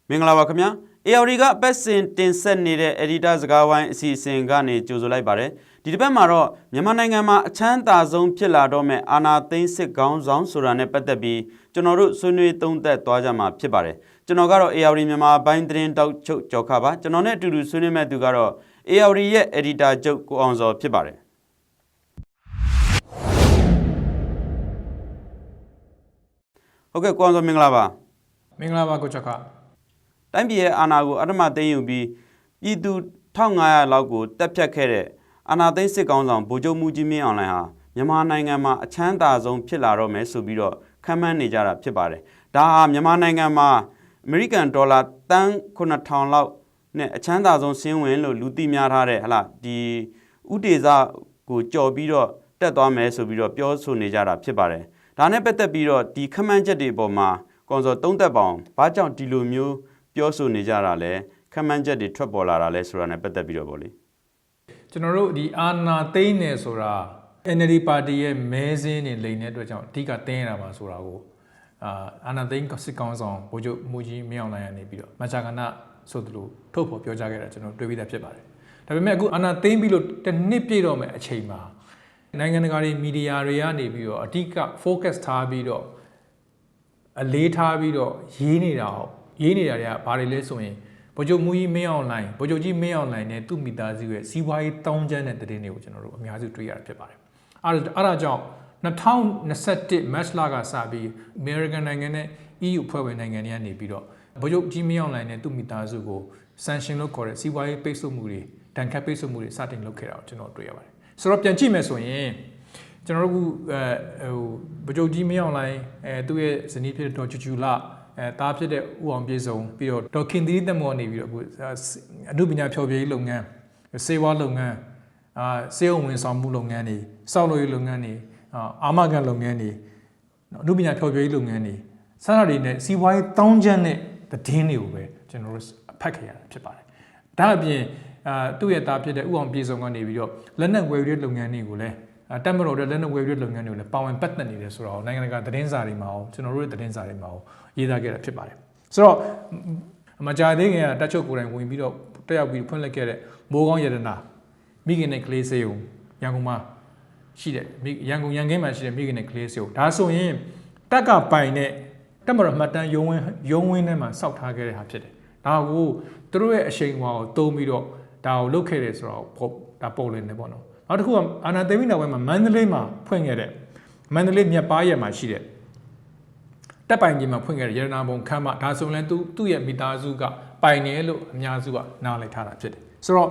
မင်္ဂလာပါခင်ဗျာ AOD ကပတ်စင်တင်ဆက်နေတဲ့ editor စကားဝိုင်းအစီအစဉ်ကနေကြိုဆိုလိုက်ပါတယ်ဒီတစ်ပတ်မှာတော့မြန်မာနိုင်ငံမှာအချမ်းသာဆုံးဖြစ်လာတော့မဲ့အာဏာသိမ်းစစ်ကောင်းဆောင်ဆိုတာနဲ့ပတ်သက်ပြီးကျွန်တော်တို့ဆွေးနွေးသုံးသပ်သွားကြမှာဖြစ်ပါတယ်ကျွန်တော်ကတော့ AOD မြန်မာဘိုင်းသတင်းတောက်ချုပ်ကြော်ခါပါကျွန်တော်နဲ့အတူတူဆွေးနွေးမဲ့သူကတော့ AOD ရဲ့ editor ချုပ်ကိုအောင်စောဖြစ်ပါတယ်ဟုတ်ကဲ့ကိုအောင်စောမင်္ဂလာပါမင်္ဂလာပါကိုချခတိုင်းပြည်ရဲ့အာဏာကိုအထမသိမ်းယူပြီးပြည်သူ1500လောက်ကိုတပ်ဖြတ်ခဲ့တဲ့အာဏာသိမ်းစစ်ကောင်ဆောင်ဗိုလ်ချုပ်မှုကြီးမင်းအောင်လှိုင်ဟာမြန်မာနိုင်ငံမှာအချမ်းသာဆုံးဖြစ်လာတော့မယ်ဆိုပြီးတော့ခန့်မှန်းနေကြတာဖြစ်ပါတယ်။ဒါဟာမြန်မာနိုင်ငံမှာအမေရိကန်ဒေါ်လာတန်း9000လောက်နဲ့အချမ်းသာဆုံးစင်းဝင်လို့လူသိများထားတဲ့ဟလာဒီဥတေဇကိုကြော်ပြီးတော့တက်သွားမယ်ဆိုပြီးတော့ပြောဆိုနေကြတာဖြစ်ပါတယ်။ဒါနဲ့ပတ်သက်ပြီးတော့ဒီခန့်မှန်းချက်တွေပေါ်မှာကောင်စောသုံးသက်ပေါင်းဘာကြောင့်ဒီလိုမျိုးပြောဆိုနေကြတာလဲခန့်မှန်းချက်တွေထွက်ပေါ်လာတာလဲဆိုတာနဲ့ပတ်သက်ပြီးတော့ဗောလေကျွန်တော်တို့ဒီအာဏာသိမ်းနေဆိုတာ NLD ပါတီရဲ့မဲစင်းတွေလိမ်တဲ့အတွက်ကြောင့်အဓိကတင်းရတာပါဆိုတာကိုအာဏာသိမ်းစစ်ကောင်ဆောင်ဗိုလ်ချုပ်မှုကြီးမင်းအောင်လှိုင်ကနေပြီးတော့မကြာခဏဆိုသလိုထုတ်ဖော်ပြောကြားခဲ့တာကျွန်တော်တွေ့ပြီးသားဖြစ်ပါတယ်ဒါပေမဲ့အခုအာဏာသိမ်းပြီးလို့တစ်နှစ်ပြည့်တော့မယ်အချိန်မှာနိုင်ငံတကာတွေမီဒီယာတွေကနေပြီးတော့အဓိက focus ထားပြီးတော့အလေးထားပြီးတော့ရေးနေတာတွေကဘာတွေလဲဆိုရင်ဗိုလ်ချုပ်မှုကြီးမင်းအောင်လှိုင်ဗိုလ်ချုပ်ကြီးမင်းအောင်လှိုင်နဲ့သူ့မိသားစုရဲ့စီးပွားရေးတောင်းကျမ်းတဲ့သတင်းတွေကိုကျွန်တော်တို့အများစုတွေ့ရတာဖြစ်ပါတယ်အဲ့ဒါကြောင့်2021 match လကစပြီး American နိုင်ငံနဲ့ EU ဖွဲ့ဝင်နိုင်ငံတွေကနေပြီးတော့ဗိုလ်ချုပ်ကြီးမင်းအောင်လှိုင်နဲ့သူ့မိသားစုကို sanction လို့ခေါ်တဲ့စီးပွားရေးပိတ်ဆို့မှုတွေဒဏ်ခတ်ပိတ်ဆို့မှုတွေစတင်လုပ်ခဲ့တာကိုကျွန်တော်တွေ့ရပါတယ်ဆိုတော့ပြန်ကြည့်မယ်ဆိုရင်ကျွန်တော်တို့ဗိုလ်ချုပ်ကြီးမင်းအောင်လှိုင်သူ့ရဲ့ဇနီးဖြစ်တဲ့ဒေါ်ချူချူလတားဖြစ်တဲ့ဦးအောင်ပြေဆုံးပြီးတော့ဒေါ်ခင်သီရိသက်မော်နေပြီးတော့အခုအမှုပညာဖျော်ဖြေရေးလုပ်ငန်းစေဝါလုပ်ငန်းစေုံဝန်ဆောင်မှုလုပ်ငန်းတွေစောက်လုပ်ရေးလုပ်ငန်းတွေအာမခံလုပ်ငန်းတွေအမှုပညာဖျော်ဖြေရေးလုပ်ငန်းတွေစတာတွေနဲ့စီးပွားရေးတောင်းကျမ်းတဲ့သတင်းတွေကိုပဲကျွန်တော်တို့ဖတ်ခဲ့ရတာဖြစ်ပါတယ်ဒါအပြင်သူ့ရဲ့တားဖြစ်တဲ့ဦးအောင်ပြေဆုံးကနေပြီးတော့လက်နက်ဝယ်ယူတဲ့လုပ်ငန်းတွေကိုလည်းတက်မတော်တဲ့လက်နက်ဝယ်ယူတဲ့လုပ်ငန်းတွေကိုလည်းပါဝင်ပတ်သက်နေတယ်ဆိုတော့နိုင်ငံတကာသတင်းစာတွေမှာရောကျွန်တော်တို့ရဲ့သတင်းစာတွေမှာရောရေးသားခဲ့တာဖြစ်ပါတယ်ဆိုတော့မကြာသေးခင်ကတက်ချုပ်ကိုယ်တိုင်ဝင်ပြီးတော့တက်ရောက်ပြီးဖွင့်လှစ်ခဲ့တဲ့မိုးကောင်းရတနာမိခင်နဲ့ကလေးစေုံရန်ကုန်မှာရှိတဲ့ရန်ခင်းမှာရှိတဲ့မိခင်နဲ့ကလေးစေုံဒါဆိုရင်တက်ကပိုင်တဲ့တက်မတော်မှတ်တမ်းရုံးဝင်းထဲမှာစောက်ထားခဲ့တဲ့ဟာဖြစ်တယ်ဒါကိုသူတို့ရဲ့အရှိန်အဝါကိုသုံးပြီးတော့ဒါကိုလုပ်ခဲ့တယ်ဆိုတော့ဒါပေါ်လင်းနေပေါ့နော်နောက်တစ်ခုကအာနာသိမ့်နောက်ပိုင်းမှာမန္တလေးမှာဖွင့်ခဲ့တဲ့မန္တလေးမြက်ပါးရဲမှာရှိတဲ့တက်ပိုင်ကြီးမှာဖွင့်ခဲ့တဲ့ရတနာဘုံခမ်းမဒါဆိုရင်သူ့ရဲ့မိသားစုကပိုင်တယ်လို့အများစုကနားလည်ထားတာဖြစ်တယ်ဆိုတော့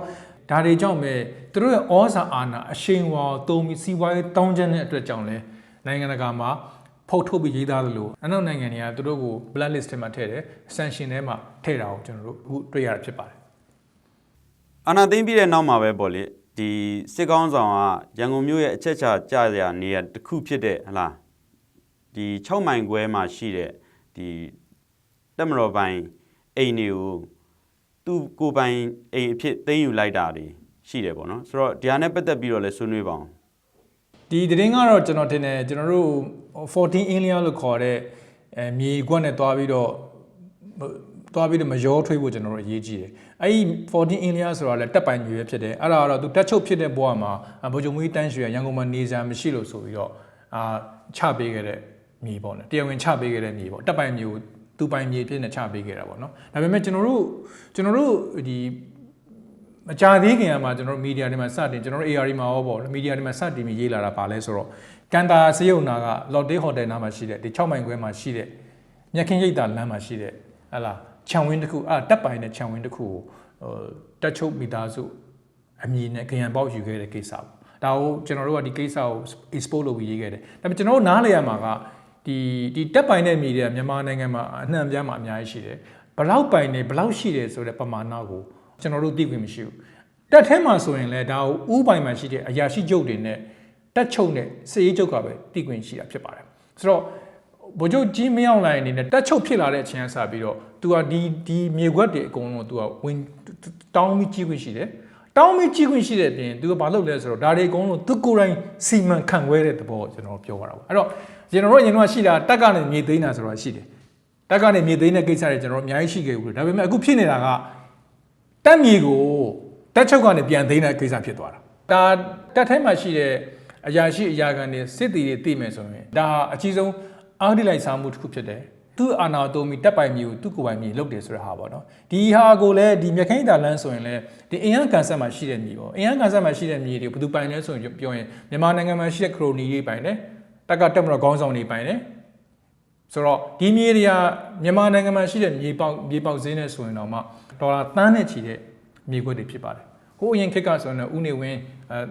ဒါတွေကြောင့်ပဲသူတို့ရဲ့ဩဇာအာဏာအရှိန်အဝါကိုသုံးပြီးစီးပွားရေးတောင်းကျမ်းတဲ့အတွက်ကြောင့်လဲနိုင်ငံတကာမှာဖုတ်ထုတ်ပြီးရေးသားသလိုအနောက်နိုင်ငံတွေကသူတို့ကို blacklist ထဲမှာထည့်တယ် sanction ထဲမှာထည့်တာကိုကျွန်တော်တို့အခုတွေ့ရတာဖြစ်ပါတယ်အာဏာသိမ်းပြီးတဲ့နောက်မှာပဲပေါ့လေဒီစစ်ကောင်းဆောင်ကရန်ကုန်မြို့ရဲ့အချက်ချာကြရနေရတစ်ခုဖြစ်တဲ့ဟလားဒီ6မိုင်ခွဲမှာရှိတဲ့ဒီတက်မတော်ပိုင်းအိမ်တွေကိုသူ့ကိုပိုင်အိမ်အဖြစ်သိမ်းယူလိုက်တာတွေရှိတယ်ပေါ့နော်ဆိုတော့ဒီဟာနဲ့ပတ်သက်ပြီးတော့လည်းဆွေးနွေးပါအောင်ဒီသတင်းကတော့ကျွန်တော်ထင်တယ်ကျွန်တော်တို့14 area လို့ခေါ်တဲ့မြေကွက်နဲ့တွားပြီးတော့မရောထွေးဖို့ကျွန်တော်တို့အရေးကြီးတယ်အဲ့ဒီ14 area ဆိုတာလည်းတက်ပိုင်မြေပဲဖြစ်တယ်အဲ့ဒါကတော့သူတက်ချုပ်ဖြစ်တဲ့ဘဝမှာဗိုလ်ချုပ်မှုကြီးတန်းရွှေရန်ကုန်မှာနေစားမရှိလို့ဆိုပြီးတော့ချပေးခဲ့တဲ့မြေပေါ့နော်တရားဝင်ချပေးခဲ့တဲ့မြေပေါ့တက်ပိုင်မြေကိုသူပိုင်မြေဖြစ်နေချပေးခဲ့တာပေါ့နော်ဒါပေမဲ့ကျွန်တော်တို့ဒီမကြာသေးခင်ကမှကျွန်တော်တို့မီဒီယာတွေမှာစတင်ကျွန်တော်တို့ AR မှာရောပေါ့မီဒီယာတွေမှာစတင်ပြီးရေးလာတာပါလဲဆိုတော့ကန်တာစေယုံနာက Lotte Hotel နားမှာရှိတဲ့ဒီ6မိုင်ခွဲမှာရှိတဲ့မြက်ခင်းရိပ်သာလမ်းမှာရှိတဲ့ဟလာခြံဝင်းတစ်ခုတက်ပိုင်တဲ့ခြံဝင်းတစ်ခုကိုတက်ချုပ်မိသားစုအမည်နဲ့ခရံပေါက်ယူခဲ့တဲ့ကိစ္စပေါ့ဒါကိုကျွန်တော်တို့ကဒီကိစ္စကို export လုပ်ပြီးရေးခဲ့တယ်ဒါပေမဲ့ကျွန်တော်တို့နားလည်ရမှာကဒီတက်ပိုင်တဲ့မြေတွေကမြန်မာနိုင်ငံမှာအနှံ့ပြားမှာအများကြီးရှိတယ်ဘလောက်ပိုင်နေဘလောက်ရှိတယ်ဆိုတဲ့ပမာဏကိုကျွန်တော်တို့သိခွင့်မရှိဘူးတက်ထဲမှာဆိုရင်လည်းဒါကိုဥပိုင်မှာရှိတဲ့အရာရှိချုပ်တွေနဲ့တက်ချုပ်နဲ့စစ်ရေးချုပ်ကပဲသိခွင့်ရှိတာဖြစ်ပါတယ်ဆိုတော့ဗိုလ်ချုပ်ကြီးမင်းအောင်လှိုင်အနေနဲ့တက်ချုပ်ဖြစ်လာတဲ့အချိန်ကစပြီးတော့သူကဒီမြေခွက်တွေအကုန်လုံးသူကဝင်တောင်းပြီးကြီးခွင့်ရှိတယ်တောင်းပြီးကြီးခွင့်ရှိတဲ့အပြင်သူကဘာလုပ်လဲဆိုတော့ဒါတွေအကုန်လုံးသူကိုယ်တိုင်စီမံခန့်ခွဲတဲ့သဘောကျွန်တော်ပြောရတာပေါ့အဲ့တော့ကျွန်တော်တို့အရင်ကရှိတာတက်ကနေမြေသိမ်းတာဆိုတာရှိတယ် တက်ကနေမြေသိမ်းတဲ့ကိစ္စတွေကျွန်တော်တို့အများကြီးရှိခဲ့ဘူးဒါပေမဲ့အခုဖြစ်နေတာကတက်မြေကိုတက်ချုပ်ကနေပြန်သိမ်းတဲ့ကိစ္စဖြစ်သွားတာဒါတက်ထဲမှာရှိတဲ့အရာရှိအရာခံတွေစစ်တီတွေသိမယ်ဆိုရင်ဒါအကြီးဆုံးအာဒီလိုက်စားမှုတစ်ခုဖြစ်တယ်သူ့အာနာတိုမီတက်ပိုင်မျိုးသူ့ကိုယ်ပိုင်မျိုးလုပ်တယ်ဆိုတဲ့ဟာပေါ့နော်ဒီဟာကိုလည်းဒီမြခိုင်တာလန်းဆိုရင်လည်းဒီအင်အားကန်ဆက်မှာရှိတဲ့မြေပေါ့အင်အားကန်ဆက်မှာရှိတဲ့မြေတွေဘယ်သူပိုင်လဲဆိုရင်ပြောရင်မြန်မာနိုင်ငံမှာရှိတဲ့ခရိုနီတွေပိုင်တယ်တက်ကတက်မတော်ခေါင်းဆောင်တွေပိုင်တယ်ဆိုတော့ဒီမြေတွေကမြန်မာနိုင်ငံမှာရှိတဲ့မြေပေါက်ဈေးနဲ့ဆိုရင်တော့မှဒေါ်လာတန်းနဲ့ချီတဲ့မြေခွက်တွေဖြစ်ပါတယ်ဟိုအရင်ခေတ်ကဆိုရင်ဦးနေဝင်း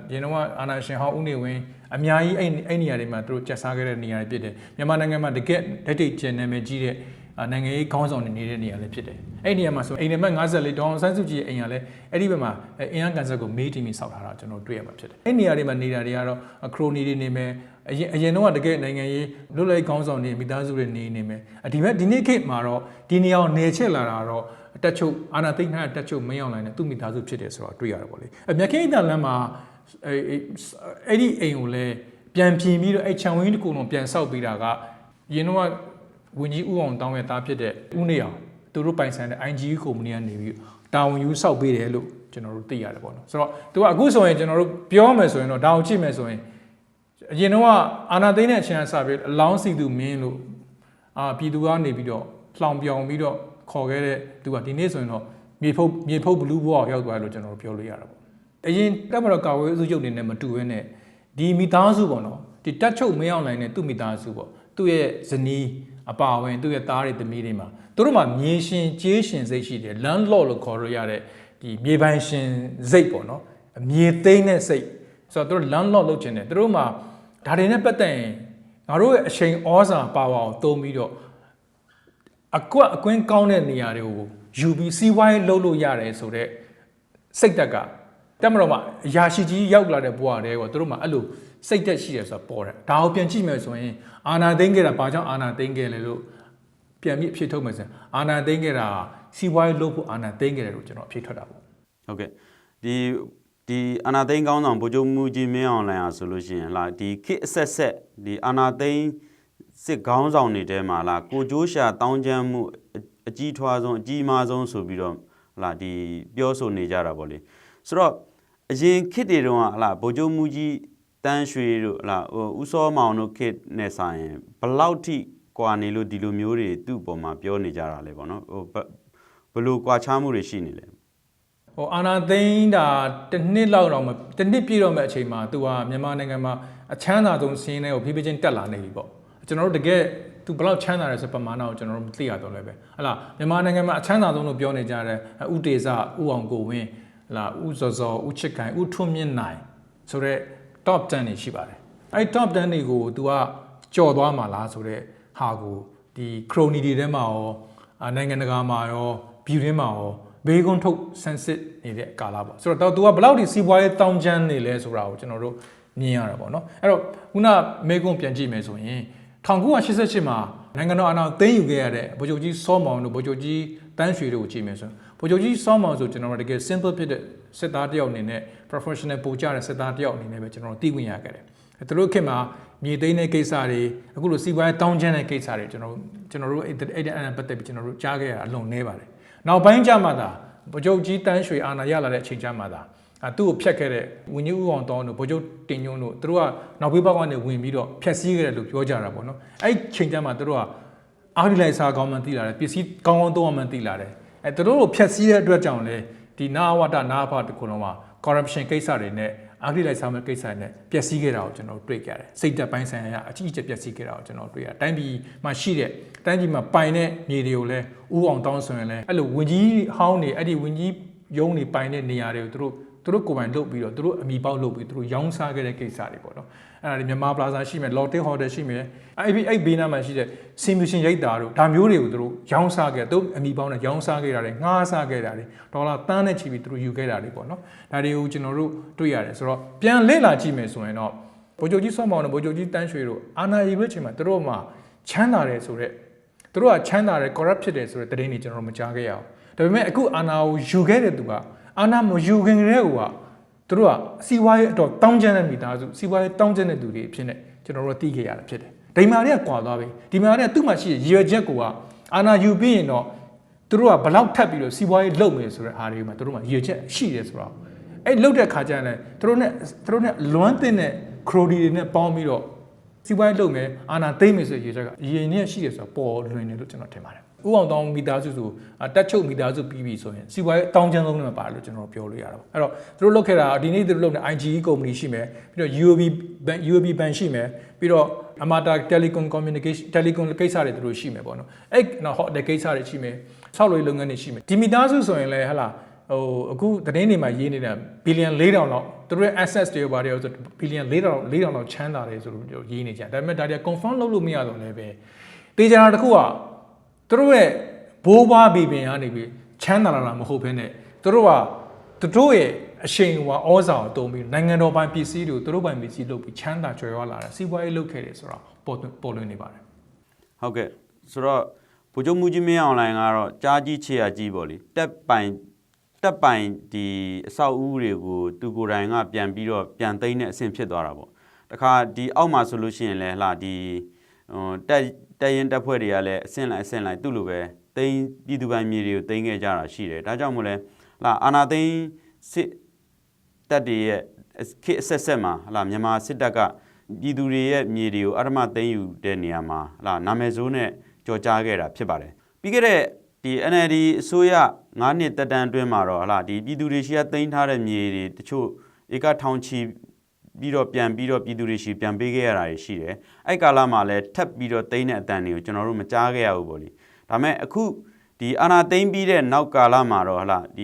ရေနဝအာနာရှင်ဟောင်းဦးနေဝင်းအများကြီးအဲ့နေရာတွေမှာသူတို့ကျက်စားခဲ့တဲ့နေရာတွေဖြစ်တယ်မြန်မာနိုင်ငံမှာတကယ်လက်ထိတ်ကျန်နာမည်ကြီးတဲ့နိုင်ငံရေးခေါင်းဆောင်တွေနေတဲ့နေရာလေးဖြစ်တယ်အဲ့နေရာမှာဆိုအိမ်နံပါတ်54ဒေါအောင်ဆန်းစုကြည်ရဲ့အိမ်ကလည်းအဲ့ဒီဘက်မှာအင်အားကန်ဆက်ကိုမေးတီမီဆောက်ထားတာကျွန်တော်တွေ့ရမှာဖြစ်တယ်အဲ့နေရာတွေမှာနေတာတွေကတော့ခရိုနီတွေနေမယ်အရင်တော့တကယ်နိုင်ငံရေးလွတ်လပ်ခေါင်းဆောင်တွေမိသားစုတွေနေမယ်ဒီနေ့ခေတ်မှာတော့ဒီနေရာကိုနေချက်လာတာတော့တက်ချုပ်အာနာသိန်းထားတက်ချုပ်မရောက်နိုင်တဲ့သူ့မိသားစုဖြစ်တယ်ဆိုတော့တွေ့ရတယ်ပေါ့လေမြက်ခိန်းတလမ်းမှာအဲ့ဒီအိမ်ကိုလည်းပြန်ပြင်ပြီးတော့အဲ့ချန်ဝင်းတစ်ခုလုံးပြန်ဆောက်ပေးတာကရင်းတော့ဝန်ကြီးဦးအောင်တောင်းရဲ့သားဖြစ်တဲ့ဦးနေအောင်သူတို့ပိုင်ဆိုင်တဲ့ IGE ကုမ္ပဏီကနေပြီးတာဝန်ယူဆောက်ပေးတယ်လို့ကျွန်တော်တို့သိရတယ်ပေါ့နော်ဆိုတော့သူကအခုဆိုရင်ကျွန်တော်တို့ပြောမယ်ဆိုရင်တော့ဒါကိုကြည့်မယ်ဆိုရင်အရင်တော့အာနာသိန်းတဲ့အချင်းအစပြီးအလောင်းစီသူမင်းလို့ပြည်သူကနေပြီးတော့လှောင်ပြောင်ပြီးတော့ခေါ်ခဲ့တဲ့သူကဒီနေ့ဆိုရင်တော့မြေဖုတ်ဘလူးဘောရောက်သွားတယ်လို့ကျွန်တော်တို့ပြောလို့ရတာပေါ့အရင်တက်မတော်ကာဝေးစုချုပ်နေနဲ့မတူဘဲနဲ့ဒီမိသားစုပေါ့နော်ဒီတက်ချုပ်မရောက်နိုင်တဲ့သူ့မိသားစုပေါ့သူ့ရဲ့ဇနီးအပါဝင်သူ့ရဲ့သားတွေသမီးတွေမှာသူတို့မှာမြေရှင်ကျေးရှင်စိတ်ရှိတယ် landlord လို့ခေါ်လို့ရတဲ့ဒီမြေပိုင်ရှင်စိတ်ပေါ့နော်အမြေသိမ်းတဲ့စိတ်ဆိုတော့သူတို့ landlord လုပ်ချင်တယ်သူတို့မှာဒါတွေနဲ့ပတ်သက်ရင်ငါတို့ရဲ့အချိန်ဩဇာပါဝါကိုသုံးပြီးတော့အကွင်းကောင်းတဲ့နေရာတွေကိုယူပြီးစီးပွားရေးလုပ်လို့ရတယ်ဆိုတော့စိတ်တက်ကတက်မတော်မှာအရာရှိကြီးရောက်လာတဲ့ဘဝတွေကိုသူတို့မှာအဲ့လိုစိတ်သက်ရှိတယ်ဆိုတာပေါ်တယ်ဒါကိုပြန်ကြည့်မယ်ဆိုရင်အာနာသိန်းခဲ့တာဘာကြောင့်အာနာသိန်းခဲ့လဲလို့ပြန်ပြီးအဖြစ်ထုတ်မယ်ဆိုရင်အာနာသိန်းခဲ့တာစီးပွားရေးလုပ်ဖို့အာနာသိန်းခဲ့တယ်လို့ကျွန်တော်အဖြစ်ထွက်တာပေါ့ဟုတ်ကဲ့ဒီအာနာသိန်းကောင်းဆောင်ဗိုလ်ချုပ်မှုကြီးမင်းအောင်လှိုင်အားဆိုလို့ရှိရင်လားဒီခေတ်အဆက်ဆက်ဒီအာနာသိန်းစစ်ခေါင်းဆောင်တွေတဲမှာလားကိုကျိုးရှာတောင်းကျမ်းမှုအကြီးထွားဆုံးအကြီးမားဆုံးဆိုပြီးတော့လားဒီပြောဆိုနေကြတာပေါ့လေဆိုတော့အရင်ခေတ်တွေတုန်းကလားဗိုလ်ချုပ်မှုကြီးတန်းရွှေတို့လားဦးစောမောင်တို့ခေတ်နဲ့ဆိုင်ရင်ဘလောက်ထိကွာနေလို့ဒီလိုမျိုးတွေသူ့ပေါ်မှာပြောနေကြတာလေပေါ့နော်ဘလို့ကွာခြားမှုတွေရှိနေလဲအာနာသိန်းတာတစ်နှစ်လောက်တော့တစ်နှစ်ပြည့်တော့မဲ့အချိန်မှာသူကမြန်မာနိုင်ငံမှာအချမ်းသာဆုံးစီးနေကိုဖြည်းဖြည်းချင်းတက်လာနေပြီပေါ့ကျွန်တော်တို့တကယ်သူဘလောက်ချမ်းသာတယ်ဆိုပမာဏကိုကျွန်တော်တို့မသိရတော့လည်းပဲဟလာမြန်မာနိုင်ငံမှာအချမ်းသာဆုံးလို့ပြောနေကြတဲ့ဥတေဇဥအောင်ကိုဝင်းဟလာဥစောစောဥချစ်ခိုင်ဥထွန်းမြင့်နိုင်ဆိုတော့ top 10တွေရှိပါတယ်အဲ့ top 10တွေကိုသူကကြော်သွားမှာလားဆိုတော့ဟာကိုဒီခရိုနီတွေထဲမှာရောနိုင်ငံတကာမှာရောပြည်တွင်းမှာရောဘေးကွန်းထုတ်ဆန်းစစ်နေတဲ့ကာလပေါ့ဆိုတော့သူကဘလောက်ဒီစီးပွားရေးတောင်းကျမ်းနေလဲဆိုတာကိုကျွန်တော်တို့မြင်ရတာပေါ့နော်အဲ့တော့ခုနမေကွန်းပြန်ကြည့်မယ်ဆိုရင်1988မှာနိုင်ငံတော်အာဏာသိမ်းယူခဲ့ရတဲ့ဗိုလ်ချုပ်ကြီးစောမောင်တို့ဗိုလ်ချုပ်ကြီးတန်းရွှေတို့ကိုကြည့်မယ်ဆိုဗိုလ်ချုပ်ကြီးစောမောင်ဆိုကျွန်တော်တို့တကယ် simple ဖြစ်တဲ့စစ်သားတယောက်အနေနဲ့ professional ပို့ကြတဲ့စစ်သားတယောက်အနေနဲ့ပဲကျွန်တော်တို့သိဝင်ရခဲ့တယ်သူတို့ခေတ်မှာမြေသိမ်းတဲ့ကိစ္စတွေအခုလိုစီးပွားရေးတောင်းကျမ်းတဲ့ကိစ္စတွေကျွန်တော်တို့အဲ့ပတ်သက်ပြီးကျွန်တော်တို့ကြားခဲ့ရအလွန်နည်းပါတယ်နောက်ပိုင်းကျမှသာဗိုလ်ချုပ်ကြီးတန်းရွှေအာဏာရလာတဲ့အချိန်ကျမှသာသူ့ကိုဖျက်ခဲ့တဲ့ဝင်းကြီးဦးအောင်တောင်းတို့ဗိုလ်ချုပ်တင်ညွန့်တို့သူတို့ကနောက်ဘေးပေါက်ကနေဝင်ပြီးတော့ဖျက်ဆီးခဲ့တယ်လို့ပြောကြတာပေါ့နော်အဲ့ချိန်ကျမှသူတို့ကအားဒီလိုက်စားကောင်းမှသိလာတယ်ပစ္စည်းကောင်းကောင်းသုံးမှသိလာတယ်သူတို့ကိုဖျက်ဆီးတဲ့အတွက်ကြောင့်လေဒီနာဝတနာဖတခုလုံးမှာ corruption ကိစ္စတွေနဲ့အားဒီလိုက်စားမဲ့ကိစ္စတွေနဲ့ပျက်စီးခဲ့တာကိုကျွန်တော်တွေ့ကြတယ်စိတ်သက်ပိုင်းဆိုင်ရာအကြီးအကျယ်ပျက်စီးခဲ့တာကိုကျွန်တော်တွေ့ရတယ်တိုင်းပြည်မှာရှိတဲ့တိုင်းပြည်မှာပိုင်တဲ့မြေတွေကိုလည်းဥအောင်တောင်းဆိုရင်လည်းအဲ့လိုဝင်ကြီးဟောင်းနေအဲ့ဒီဝင်ကြီးရုံးနေပိုင်တဲ့နေရာတွေကိုသူတို့ကိုယ်ပိုင်လုပ်ပြီးတော့သူတို့အမိပေါက်လုပ်ပြီးသူတို့ရောင်းစားခဲ့တဲ့ကိစ္စတွေပေါ့နော်အဲ့ဒါမြန်မာပလာဇာရှိမယ် Lotte Hotel ရှိမယ်အဲ့ဘေးနားမှာရှိတဲ့ Simulation ရိပ်သာတို့ဒါမျိုးတွေကိုသူတို့ရောင်းစားခဲ့သူအမိပေါက်နဲ့ရောင်းစားခဲ့တာတွေငှားစားခဲ့တာတွေဒေါ်လာတန်းနဲ့ချီပြီးသူတို့ယူခဲ့တာတွေပေါ့နော်ဒါတွေကိုကျွန်တော်တို့တွေ့ရတယ်ဆိုတော့ပြန်လေ့လာကြည့်မယ်ဆိုရင်တော့ဗိုလ်ချုပ်ကြီးစောမောင်နဲ့ဗိုလ်ချုပ်ကြီးတန်းရွှေတို့အာဏာရည်ရွေးချိန်မှာသူတို့မှချမ်းသာတယ်ဆိုတော့သူတို့ကချမ်းသာတယ် corrupt ဖြစ်တယ်ဆိုတဲ့သတင်းတွေကျွန်တော်တို့မကြားခဲ့ရအောင်ဒါပေမဲ့အခုအာဏာကိုယူခဲ့တဲ့သူကအာဏာမယူခင်ကတည်းကသူတို့ကစီးပွားရေးအတော့တောင်းကျမ်းတဲ့မိသားစုစီးပွားရေးတောင်းကျမ်းတဲ့သူတွေအဖြစ်နဲ့ကျွန်တော်တို့သိခဲ့ရတာဖြစ်တယ်။ဒီမှာတွေကကွာသွားပြီ။ဒီမှာတွေကသူ့မှာရှိရည်ရွယ်ချက် အာဏာယူပြီးရင်တော့သူတို့ကဘလောက်ထပ်ပြီးတော့စီးပွားရေးလုပ်မယ်ဆိုတဲ့အားတွေမှာသူတို့မှာရည်ချက်ရှိတယ်ဆိုတော့အဲ့လုတ်တဲ့ခါကျရင်လည်းသူတို့နဲ့လွမ်းတင်တဲ့ခရိုဒီတွေနဲ့ပေါင်းပြီးတော့စီးပွားရေးလုပ်မယ်အာဏာသိမ်းမယ်ဆိုရည်ချက်ကရည်နဲ့ရှိတယ်ဆိုတော့ပေါ်လွင်တယ်လို့ကျွန်တော်ထင်ပါတယ်ဥအောင်တောင်းမိသားစုဆိုတက်ချုပ်မိသားစုပြီးပြီဆိုရင်စီးပွားရေးတောင်းချမ်းဆုံးနဲ့ပါလို့ကျွန်တော်ပြောလို့ရတာပါအဲ့တော့သူတို့လုပ်ခဲ့တာဒီနေ့သူတို့လုပ်နေ IGE ကုမ္ပဏီရှိမယ်ပြီးတော့ UOB bank ရှိမယ်ပြီးတော့ Amata Telecom Communication Telecom ကိစ္စတွေသူတို့ရှိမယ်ပေါ့နော်အဲ့နော်ဟောတဲ့ကိစ္စတွေရှိမယ်ဆောက်လုပ်လုပ်ငန်းတွေရှိမယ်ဒီမိသားစုဆိုရင်လည်းဟလာအခုသတင်းတွေမှာရေးနေတာဘီလီယံ4000လောက်သူတို့ရဲ့ access တွေပါတယ်ဆိုဘီလီယံ4000လောက်ချမ်းသာတယ်ဆိုလို့ရေးနေကြဒါပေမဲ့ဒါတွေက confirm လုပ်လို့မရတော့လည်းပဲတေချာတာတစ်ခုကသူတို့ရဲ့ဘိုးဘွားဘီပင်ကနေပြီးချမ်းသာလာတာမဟုတ်ဘဲနဲ့သူတို့ရဲ့အရှိန်ဟွာဩဇာကိုတုံးပြီးနိုင်ငံတော်ပိုင်ပစ္စည်းတွေသူတို့ပိုင်ပစ္စည်းလုပ်ပြီးချမ်းသာကြွယ်ဝလာတာစီးပွားရေးလုပ်ခဲ့တယ်ဆိုတော့ပေါ်လွင်နေပါတယ်ဟုတ်ကဲ့ဆိုတော့ဗိုလ်ချုပ်မှုကြီးမင်းအောင်လှိုင်ကတော့ကြားကြီးချေရကြီးပေါ့လေတက်ပိုင်ဒီအဆောက်အဦတွေကိုသူကိုယ်တိုင်ကပြန်ပြီးတော့ပြန်သိမ်းတဲ့အဆင့်ဖြစ်သွားတာပေါ့တခါဒီအောက်မှာဆိုလို့ရှိရင်လည်းဟလာဒီတက်ရင်တက်ဖွဲ့တွေကလည်းအဆင့်လိုက်သူ့လိုပဲသိမ်းပြည်သူပိုင်မြေတွေကိုသိမ်းခဲ့ကြတာရှိတယ်ဒါကြောင့်မို့လဲဟလာအာနာသိန်းစစ်တပ်တွေရဲ့ခေတ်အဆက်မှာဟလာမြန်မာစစ်တပ်ကပြည်သူတွေရဲ့မြေတွေကိုအဓမ္မသိမ်းယူတဲ့နေရာမှာဟလာနာမည်ဆိုးနဲ့ကြော်ကြားခဲ့တာဖြစ်ပါတယ်ပြီးခဲ့တဲ့ဒီ NLD အစိုးရ9နှစ်တက်တန်းအတွင်းမှာတော့ဟလာဒီပြည်သူတွေရှိရသိမ်းထားတဲ့မြေတွေတချို့ဧကထောင်ချီပြီးတော့ပြန်ပြီးတော့ပြည်သူတွေရှိပြန်ပေးခဲ့ရတာရှိတယ်အဲ့ကာလမှာလည်းထပ်ပြီးတော့သိမ်းတဲ့အတန်တွေကိုကျွန်တော်တို့မကြားခဲ့ရဘူးပေါ့လေဒါမဲ့အခုဒီအာဏာသိမ်းပြီးတဲ့နောက်ကာလမှာတော့ဟလာဒ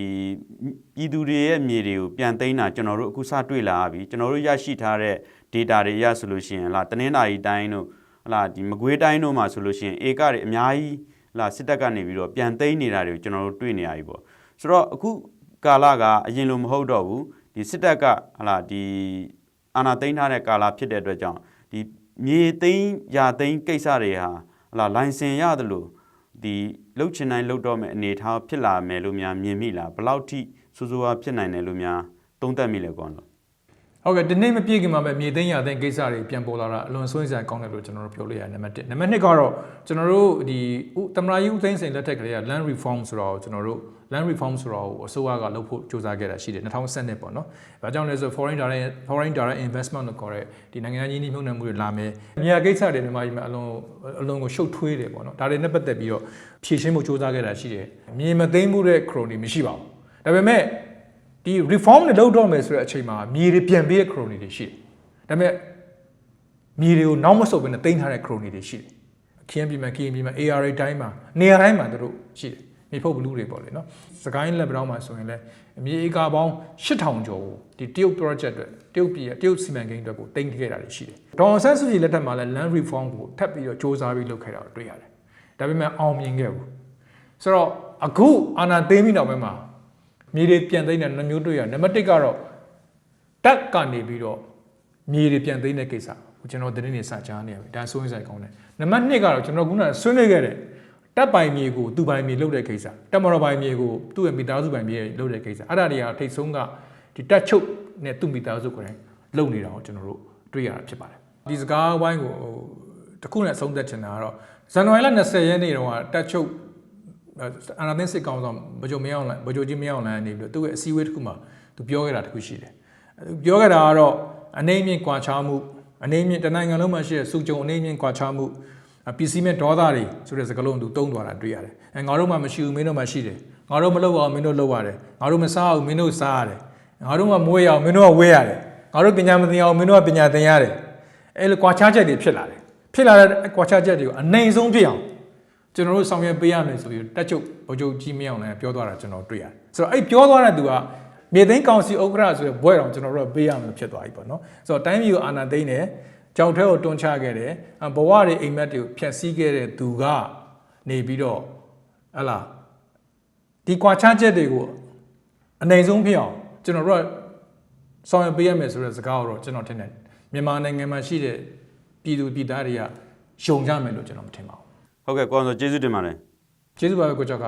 ီပြည်သူတွေရဲ့မြေတွေကိုပြန်သိမ်းတာကျွန်တော်တို့အခုစတွေ့လာပြီကျွန်တော်တို့ရရှိထားတဲ့ data တွေရဆိုလို့ရှိရင်ဟလာတနင်္သာရီတိုင်းတို့ဟလာဒီမကွေးတိုင်းတို့မှာဆိုလို့ရှိရင်ဧကတွေအများကြီးဟလာစစ်တပ်ကနေပြီးတော့ပြန်သိမ်းနေတာတွေကိုကျွန်တော်တို့တွေ့နေရပြီပေါ့ဆိုတော့အခုကာလကအရင်လိုမဟုတ်တော့ဘူးဒီစစ်တပ်ကဟလာဒီအာဏာသိမ်းထားတဲ့ကာလဖြစ်တဲ့အတွက်ကြောင့်ဒီမြေသိမ်းရာသိမ်းကိစ္စတွေဟာဟလာလိုင်စင်ရတယ်လို့ဒီလှုပ်ချင်တိုင်းလှုပ်တော့မယ်အနေထားဖြစ်လာမယ်လို့များမြင်မိလားဘယ်လောက်ထိစိုးစိုးအားဖြစ်နိုင်တယ်လို့များသုံးသပ်မိလဲကောနော်ဟုတ်ကဲ့ဒီနေ့မပြည့်ခင်မှာပဲမြေသိမ်းရတဲ့ကိစ္စတွေပြန်ပေါ်လာတာအလွန်စိုးရိမ်စရာကောင်းတယ်လို့ကျွန်တော်တို့ပြောလို့ရတယ်နံပါတ်1နံပါတ်2ကတော့ကျွန်တော်တို့ဒီသမ္မတကြီးဦးသိန်းစိန်လက်ထက်ကလေးက land reform ဆိုတော့ကျွန်တော်တို့ land reform ဆိုတော့အစိုးရကလုပ်ဖို့စ조사ခဲ့တာရှိတယ်2012ပေါ့နော်။ဘာကြောင့်လဲဆို foreign direct investment လို့ခေါ်တဲ့ဒီနိုင်ငံကြီးနှိမ့်နှံမှုတွေလာမယ်။မြေကိစ္စတွေမြန်မာပြည်မှာအလွန်ကိုရှုပ်ထွေးတယ်ပေါ့နော်။ဒါတွေနဲ့ပတ်သက်ပြီးတော့ဖြည့်ရှင်းဖို့စ조사ခဲ့တာရှိတယ်။မြေမသိမ်းမှုတဲ့ crony မရှိပါဘူး။ဒါပေမဲ့ဒီ reform တွေလုပ်တော့မယ်ဆိုတဲ့အချိန်မှာမြေတွေပြန်ပေးတဲ့ crony တွေရှိတယ်။ဒါပေမဲ့မြေတွေကိုနောက်မဆုတ်ဘဲနဲ့တင်ထားတဲ့ crony တွေရှိတယ်။KMP မှာ ARA တိုင်းမှာနေရာတိုင်းမှာတို့ရှိတယ်။မြေဖုတ်ဘလူးတွေပေါ့လေနော်။စကိုင်းလက်ပတောင်းမှာဆိုရင်လည်းမြေဧကပေါင်း8000ကျော်ကိုဒီတရုတ် project အတွက်တရုတ်စီမံကိန်းအတွက်ကိုတင်ခဲ့တာတွေရှိတယ်။ဒေါ်ဆန်းစုကြည်လက်ထက်မှာလည်း land reform ကိုထပ်ပြီးတော့စ조사ပြီးလုပ်ခဲ့တာတွေ့ရတယ်။ဒါပေမဲ့အောင်မြင်ခဲ့ဘူး။ဆိုတော့အခုအာဏာသိမ်းပြီးနောက်ပိုင်းမှာမြေတွေပြန်သိမ်းတဲ့နှမျိုးတွေ့ရနံပါတ်1ကတော့တက်ကနေပြီးတော့မြေတွေပြန်သိမ်းတဲ့ကိစ္စကိုကျွန်တော်သတင်းတွေစကြားနေရပြီဒါဆိုရင်ဆိုင်ကောင်းတယ်နံပါတ်2ကတော့ကျွန်တော်ခုနကဆွေးနွေးခဲ့တဲ့တက်ပိုင်မြေကိုသူပိုင်မြေလုပ်တဲ့ကိစ္စတက်မတော်ပိုင်မြေကိုသူ့ရဲ့မိသားစုပိုင်မြေလုပ်တဲ့ကိစ္စအဲ့ဒါတွေကထိတ်ဆုံးကဒီတက်ချုပ်နဲ့သူ့မိသားစုကိုယ်တိုင်လုပ်နေတာကိုကျွန်တော်တို့တွေ့ရတာဖြစ်ပါတယ်ဒီစကားဝိုင်းကိုတခုနဲ့အဆုံးသတ်ချင်တာကတော့ဇန်နဝါရီလ20ရက်နေ့တုန်းကတက်ချုပ်အာဏာသိမ်းစစ်ကောင်ဆောင်ဗိုလ်ချုပ်ကြီးမင်းအောင်လှိုင်နေပြီးတော့သူ့ရဲ့အစည်းအဝေးတစ်ခုမှာသူပြောခဲ့တာတစ်ခုရှိတယ်ပြောခဲ့တာကတော့အနေမြင့်ကွာခြားမှုအနေမြင့်တနိုင်ငံလုံးမှာရှိတဲ့စုကြုံအနေမြင့်ကွာခြားမှုပစ္စည်းမဲ့ဒေါသတွေဆိုတဲ့စကားလုံးသူတုံးသွားတာတွေ့ရတယ်ငါတို့မှမရှိဘူးမင်းတို့မှရှိတယ်ငါတို့မလုပ်အောင်မင်းတို့လုပ်ရတယ်ငါတို့မစားအောင်မင်းတို့စားရတယ်ငါတို့မှမွေးအောင်မင်းတို့ကဝေးရတယ်ငါတို့ပညာမသင်အောင်မင်းတို့ကပညာသင်ရတယ်အဲ့လိုကွာခြားချက်တွေဖြစ်လာတဲ့ကွာခြားချက်တွေကိုအနေဆုံးဖြစ်အောင်ကျွန်တော်တို့ဆောင်ရွက်ပေးရမယ်ဆိုပြီးတက်ချုပ်ဗိုလ်ချုပ်ကြီးမင်းအောင်လည်းပြောသွားတာကျွန်တော်တွေ့ရတယ်ဆိုတော့အဲ့ပြောသွားတဲ့သူကမြေသိမ်းကောင်စီဥက္ကဋ္ဌဆိုတဲ့ဘွဲ့တော်ကျွန်တော်တို့ကပေးရမယ်ဖြစ်သွားပြီပေါ့နော်ဆိုတော့တိုင်းပြည်ကိုအာဏာသိမ်းတယ်ကြောက်ထဲကိုတွန်းချခဲ့တယ်ဘဝတွေအိမ်မက်တွေကိုဖျက်ဆီးခဲ့တဲ့သူကနေပြီးတော့ဟလာဒီကွာခြားချက်တွေကိုအနေဆုံးဖြစ်အောင်ကျွန်တော်တို့ကဆောင်ရွက်ပေးရမယ်ဆိုတဲ့စကားကိုတော့ကျွန်တော်ထင်တယ်မြန်မာနိုင်ငံမှာရှိတဲ့ပြည်သူပြည်သားတွေကယုံကြမယ်လို့ကျွန်တော်မထင်ပါဘူးဟုတ်ကဲ့ကိုအောင်ဆိုကျေးဇူးတင်ပါတယ်ကျေးဇူးပါပဲကိုကျော်က